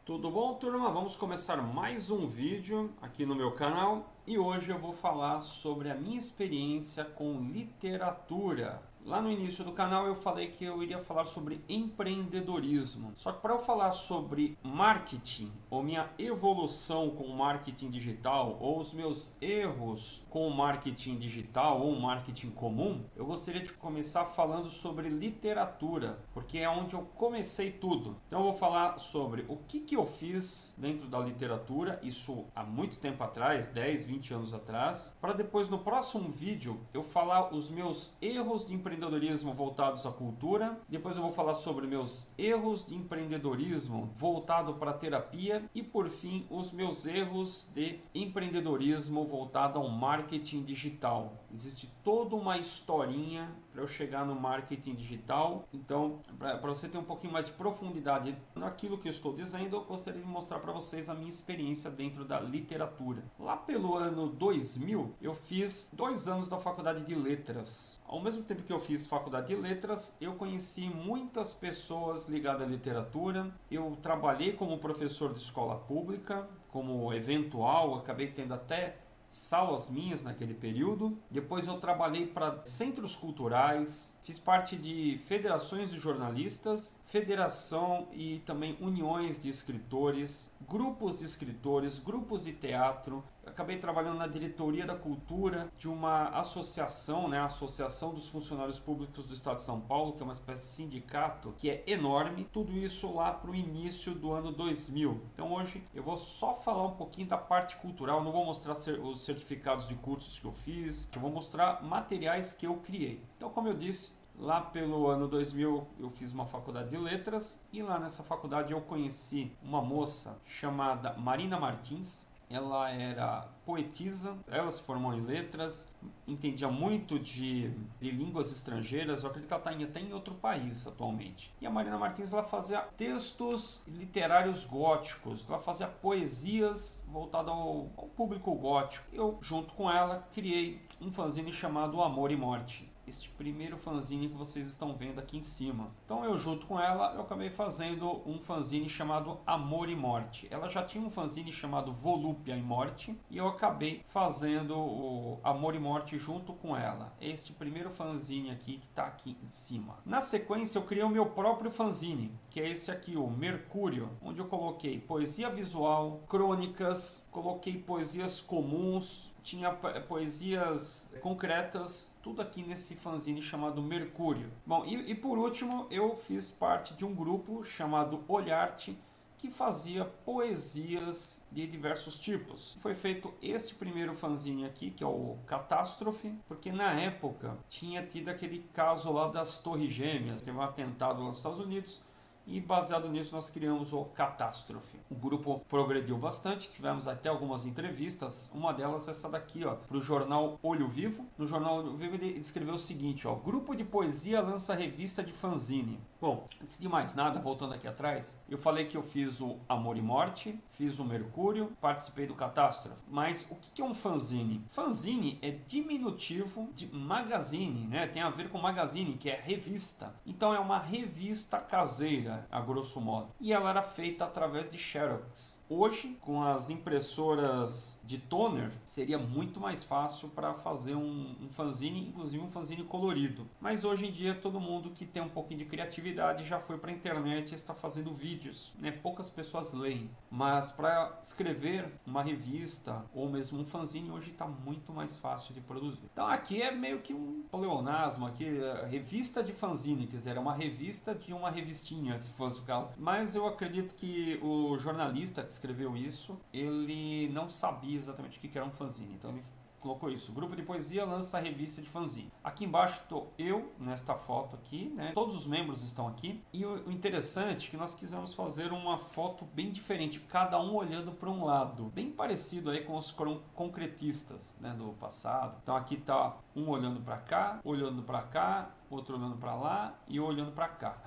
Tudo bom, turma? Vamos começar mais um vídeo aqui no meu canal e hoje eu vou falar sobre a minha experiência com literatura. Lá no início do canal eu falei que eu iria falar sobre empreendedorismo. Só que para eu falar sobre marketing, ou minha evolução com o marketing digital, ou os meus erros com o marketing digital ou marketing comum, eu gostaria de começar falando sobre literatura, porque é onde eu comecei tudo. Então eu vou falar sobre o que eu fiz dentro da literatura, isso há muito tempo atrás, 10, 20 anos atrás, para depois no próximo vídeo eu falar os meus erros de empreendedorismo voltados à cultura, depois eu vou falar sobre meus erros de empreendedorismo voltado para a terapia e por fim os meus erros de empreendedorismo voltado ao marketing digital. Existe toda uma historinha para eu chegar no marketing digital, então para você ter um pouquinho mais de profundidade naquilo que eu estou dizendo, eu gostaria de mostrar para vocês a minha experiência dentro da literatura. Lá pelo ano 2000, eu fiz 2 anos da faculdade de letras. Ao mesmo tempo que eu fiz faculdade de letras, eu conheci muitas pessoas ligadas à literatura. Eu trabalhei como professor de escola pública, como eventual, acabei tendo até salas minhas naquele período. Depois eu trabalhei para centros culturais, fiz parte de federações de jornalistas, federação e também uniões de escritores, grupos de escritores, grupos de teatro. Eu acabei trabalhando na diretoria da cultura de uma associação, a Associação dos Funcionários Públicos do Estado de São Paulo, que é uma espécie de sindicato que é enorme. Tudo isso lá para o início do ano 2000. Então hoje eu vou só falar um pouquinho da parte cultural, não vou mostrar os certificados de cursos que eu fiz, eu vou mostrar materiais que eu criei. Então, como eu disse, lá pelo ano 2000 eu fiz uma faculdade de letras e lá nessa faculdade eu conheci uma moça chamada Marina Martins. Ela era poetisa, ela se formou em letras, entendia muito de línguas estrangeiras, eu acredito que ela está até em outro país atualmente. E a Marina Martins ela fazia textos literários góticos, ela fazia poesias voltadas ao público gótico. Eu, junto com ela, criei um fanzine chamado Amor e Morte. Este primeiro fanzine que vocês estão vendo aqui em cima. Então eu junto com ela, eu acabei fazendo um fanzine chamado Amor e Morte. Ela já tinha um fanzine chamado Volúpia e Morte e eu acabei fazendo o Amor e Morte junto com ela. Este primeiro fanzine aqui que está aqui em cima. Na sequência eu criei o meu próprio fanzine, que é esse aqui, o Mercúrio, onde eu coloquei poesia visual, crônicas, coloquei poesias comuns, tinha poesias concretas, tudo aqui nesse fanzine chamado Mercúrio. Bom, e por último, eu fiz parte de um grupo chamado Olharte, que fazia poesias de diversos tipos. Foi feito este primeiro fanzine aqui, que é o Catástrofe, porque na época tinha tido aquele caso lá das Torres Gêmeas, teve um atentado lá nos Estados Unidos, e baseado nisso nós criamos o Catástrofe. O grupo progrediu bastante, tivemos até algumas entrevistas, uma delas essa daqui, para o jornal Olho Vivo. No jornal Olho Vivo ele escreveu o seguinte, grupo de poesia lança revista de fanzine. Bom, antes de mais nada, voltando aqui atrás, eu falei que eu fiz o Amor e Morte, fiz o Mercúrio, participei do Catástrofe. Mas o que é um fanzine? Fanzine é diminutivo de magazine, né? Tem a ver com magazine, que é revista. Então é uma revista caseira, a grosso modo. E ela era feita através de Xerox. Hoje, com as impressoras de toner, seria muito mais fácil para fazer um fanzine, inclusive um fanzine colorido. Mas hoje em dia, todo mundo que tem um pouquinho de criatividade já foi para a internet e está fazendo vídeos. Né? Poucas pessoas leem. Mas para escrever uma revista ou mesmo um fanzine, hoje está muito mais fácil de produzir. Então aqui é meio que um pleonasmo, aqui, revista de fanzine, quer dizer, é uma revista de uma revistinha, se fosse o caso. Mas eu acredito que o jornalista que escreveu isso, ele não sabia exatamente o que era um fanzine. Então ele colocou isso, grupo de poesia lança a revista de fanzine. Aqui embaixo estou eu, nesta foto aqui, né? Todos os membros estão aqui. E o interessante é que nós quisemos fazer uma foto bem diferente, cada um olhando para um lado. Bem parecido aí com os concretistas, né, do passado. Então aqui está um olhando para cá, outro olhando para lá e eu olhando para cá.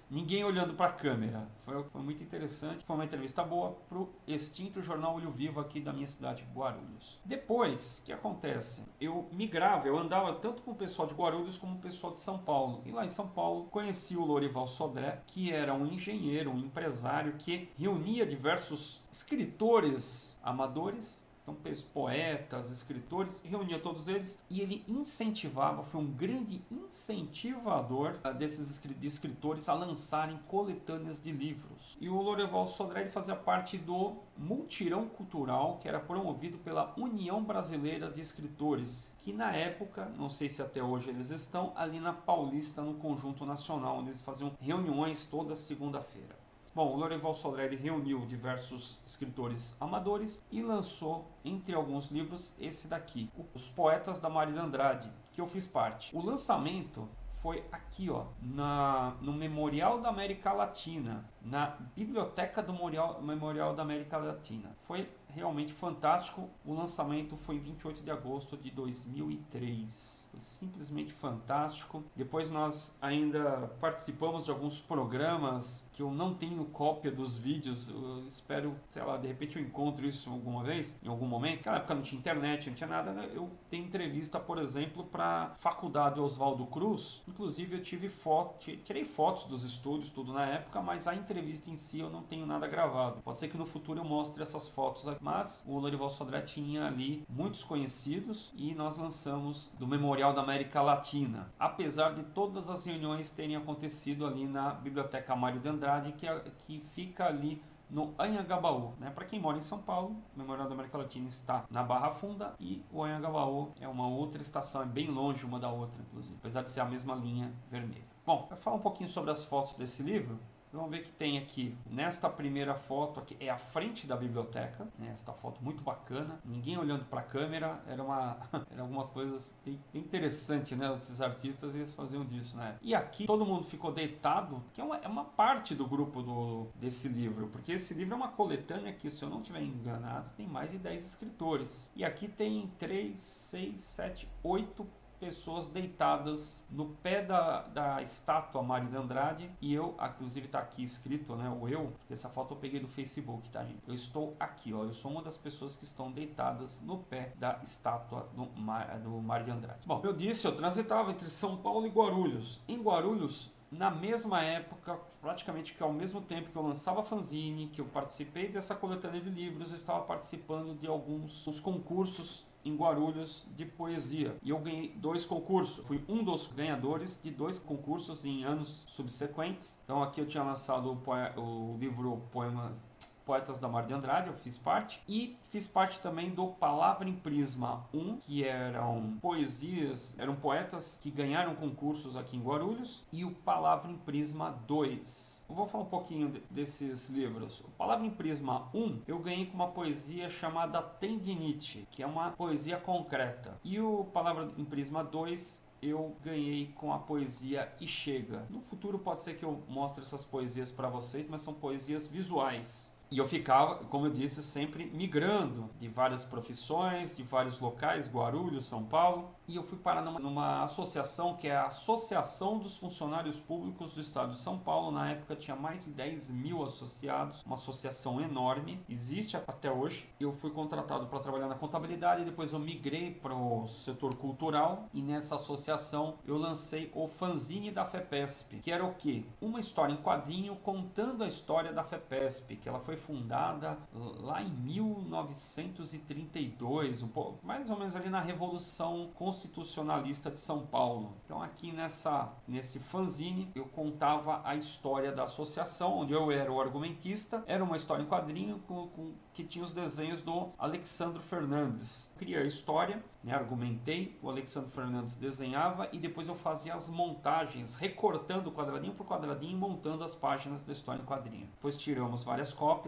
Ninguém olhando para a câmera. Foi muito interessante. Foi uma entrevista boa para o extinto jornal Olho Vivo aqui da minha cidade, Guarulhos. Depois, o que acontece? Eu migrava, eu andava tanto com o pessoal de Guarulhos como o pessoal de São Paulo. E lá em São Paulo conheci o Lorival Sodré, que era um engenheiro, um empresário que reunia diversos escritores amadores. Então, poetas, escritores, reunia todos eles e ele incentivava, foi um grande incentivador desses escritores a lançarem coletâneas de livros. E o Lorival Sodré fazia parte do Multirão Cultural, que era promovido pela União Brasileira de Escritores, que na época, não sei se até hoje eles estão, ali na Paulista, no Conjunto Nacional, onde eles faziam reuniões toda segunda-feira. Bom, o Lorival Sodré reuniu diversos escritores amadores e lançou, entre alguns livros, esse daqui, Os Poetas da Mário de Andrade, que eu fiz parte. O lançamento foi aqui, ó, no Memorial da América Latina, na Biblioteca do Memorial da América Latina. Foi realmente fantástico. O lançamento foi em 28 de agosto de 2003. Foi simplesmente fantástico. Depois nós ainda participamos de alguns programas que eu não tenho cópia dos vídeos. Eu espero, sei lá, de repente eu encontro isso alguma vez, em algum momento. Naquela época não tinha internet, não tinha nada, né? Eu tenho entrevista, por exemplo, para Faculdade Oswaldo Cruz. Inclusive eu tirei fotos dos estúdios, tudo na época, mas a entrevista em si eu não tenho nada gravado. Pode ser que no futuro eu mostre essas fotos aqui. Mas o Lorival Sodré tinha ali muitos conhecidos e nós lançamos do Memorial da América Latina. Apesar de todas as reuniões terem acontecido ali na Biblioteca Mário de Andrade, que fica ali no Anhangabaú, né? Para quem mora em São Paulo, o Memorial da América Latina está na Barra Funda e o Anhangabaú é uma outra estação, é bem longe uma da outra, inclusive, apesar de ser a mesma linha vermelha. Bom, eu falo um pouquinho sobre as fotos desse livro. Vocês vão ver que tem aqui, nesta primeira foto, aqui é a frente da biblioteca, né? Esta foto muito bacana, ninguém olhando para a câmera, era alguma coisa bem interessante, né? Esses artistas, eles faziam disso, né? E aqui todo mundo ficou deitado, que é uma parte do grupo desse livro, porque esse livro é uma coletânea que, se eu não estiver enganado, tem mais de 10 escritores. E aqui tem 3, 6, 7, 8 pessoas deitadas no pé da estátua Mário de Andrade, e eu, inclusive está aqui escrito, né, porque essa foto eu peguei do Facebook, tá, gente? Eu estou aqui, ó, eu sou uma das pessoas que estão deitadas no pé da estátua do Mário de Andrade. Bom, eu disse, eu transitava entre São Paulo e Guarulhos. Em Guarulhos, na mesma época, praticamente que ao mesmo tempo que eu lançava fanzine, que eu participei dessa coletânea de livros, eu estava participando de alguns concursos em Guarulhos de poesia. E eu ganhei 2 concursos. Fui um dos ganhadores de 2 concursos em anos subsequentes. Então aqui eu tinha lançado o livro Poetas da Mário de Andrade, eu fiz parte. E fiz parte também do Palavra em Prisma 1, que eram poetas que ganharam concursos aqui em Guarulhos. E o Palavra em Prisma 2. Eu vou falar um pouquinho desses livros. O Palavra em Prisma 1, eu ganhei com uma poesia chamada Tendinite, que é uma poesia concreta. E o Palavra em Prisma 2, eu ganhei com a poesia E Chega. No futuro pode ser que eu mostre essas poesias para vocês, mas são poesias visuais. E eu ficava, como eu disse, sempre migrando de várias profissões, de vários locais, Guarulhos, São Paulo. E eu fui parar numa associação que é a Associação dos Funcionários Públicos do Estado de São Paulo. Na época tinha mais de 10 mil associados, uma associação enorme, existe até hoje. Eu fui contratado para trabalhar na contabilidade, depois eu migrei para o setor cultural e nessa associação eu lancei o fanzine da FEPESP, que era o quê? Uma história em quadrinho contando a história da FEPESP, que ela foi fundada lá em 1932, mais ou menos ali na Revolução Constitucionalista de São Paulo. Então aqui nesse fanzine eu contava a história da associação, onde eu era o argumentista. Era uma história em quadrinho que tinha os desenhos do Alexandre Fernandes. Eu criei a história, né, argumentei, o Alexandre Fernandes desenhava e depois eu fazia as montagens, recortando quadradinho por quadradinho e montando as páginas da história em quadrinho. Depois tiramos várias cópias,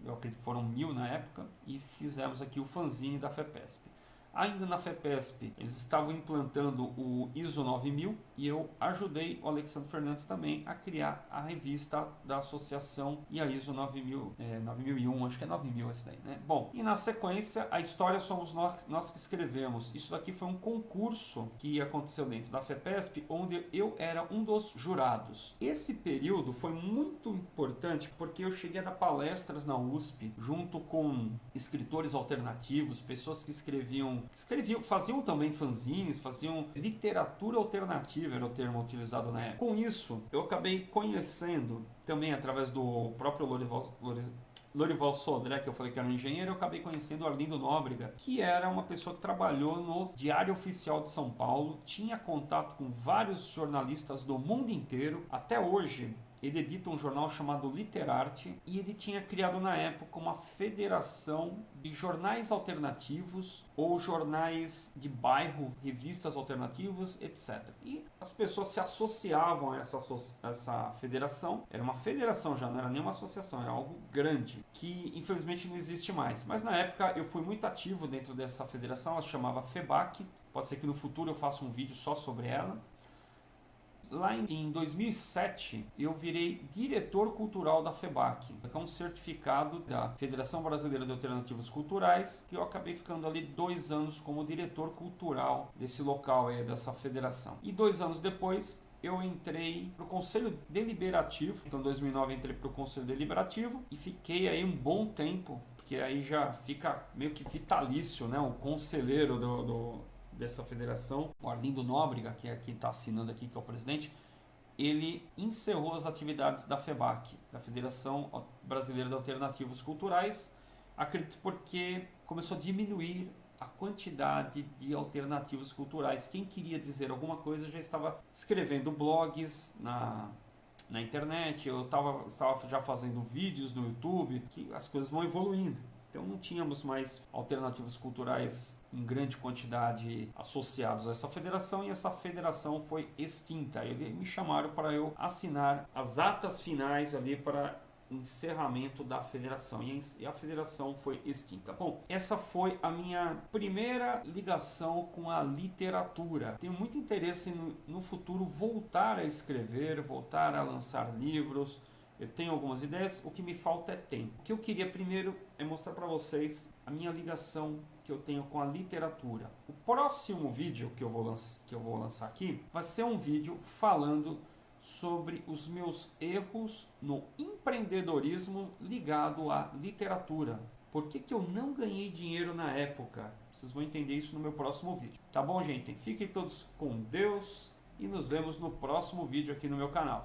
eu acredito que foram 1000 na época, e fizemos aqui o fanzine da FEPESP. Ainda na FEPESP, eles estavam implantando o ISO 9000, e eu ajudei o Alexandre Fernandes também a criar a revista da associação e a ISO 9001, acho que é 9000 esse daí, né? Bom, e na sequência, a história somos nós que escrevemos. Isso daqui foi um concurso que aconteceu dentro da FEPESP, onde eu era um dos jurados. Esse período foi muito importante porque eu cheguei a dar palestras na USP junto com escritores alternativos, pessoas que escreviam, faziam também fanzines, faziam literatura alternativa, era o termo utilizado na época. Com isso, eu acabei conhecendo também através do próprio Lorival Sodré, que eu falei que era um engenheiro, eu acabei conhecendo o Arlindo Nóbrega, que era uma pessoa que trabalhou no Diário Oficial de São Paulo, tinha contato com vários jornalistas do mundo inteiro. Até hoje, ele edita um jornal chamado Literarte e ele tinha criado na época uma federação de jornais alternativos ou jornais de bairro, revistas alternativas, etc. E as pessoas se associavam a essa federação. Era uma federação já, não era nem uma associação, era algo grande, que infelizmente não existe mais. Mas na época eu fui muito ativo dentro dessa federação, ela se chamava FEBAC. Pode ser que no futuro eu faça um vídeo só sobre ela. Lá em 2007, eu virei diretor cultural da FEBAC, que é um certificado da Federação Brasileira de Alternativas Culturais, que eu acabei ficando ali 2 anos como diretor cultural desse local, dessa federação. E 2 anos depois, eu entrei para o Conselho Deliberativo. Então, em 2009, entrei para o Conselho Deliberativo e fiquei aí um bom tempo, porque aí já fica meio que vitalício, né? O conselheiro dessa federação, o Arlindo Nóbrega, que é quem está assinando aqui, que é o presidente, ele encerrou as atividades da FEBAC, da Federação Brasileira de Alternativas Culturais, acredito porque começou a diminuir a quantidade de alternativas culturais. Quem queria dizer alguma coisa já estava escrevendo blogs na internet, eu estava já fazendo vídeos no YouTube, que as coisas vão evoluindo. Então não tínhamos mais alternativas culturais em grande quantidade associados a essa federação e essa federação foi extinta. Eles me chamaram para eu assinar as atas finais ali para encerramento da federação e a federação foi extinta. Bom, essa foi a minha primeira ligação com a literatura. Tenho muito interesse no futuro voltar a escrever, voltar a lançar livros. Eu tenho algumas ideias, o que me falta é tempo. O que eu queria primeiro é mostrar para vocês a minha ligação que eu tenho com a literatura. O próximo vídeo que eu vou lançar aqui vai ser um vídeo falando sobre os meus erros no empreendedorismo ligado à literatura. Por que eu não ganhei dinheiro na época? Vocês vão entender isso no meu próximo vídeo. Tá bom, gente? Fiquem todos com Deus e nos vemos no próximo vídeo aqui no meu canal.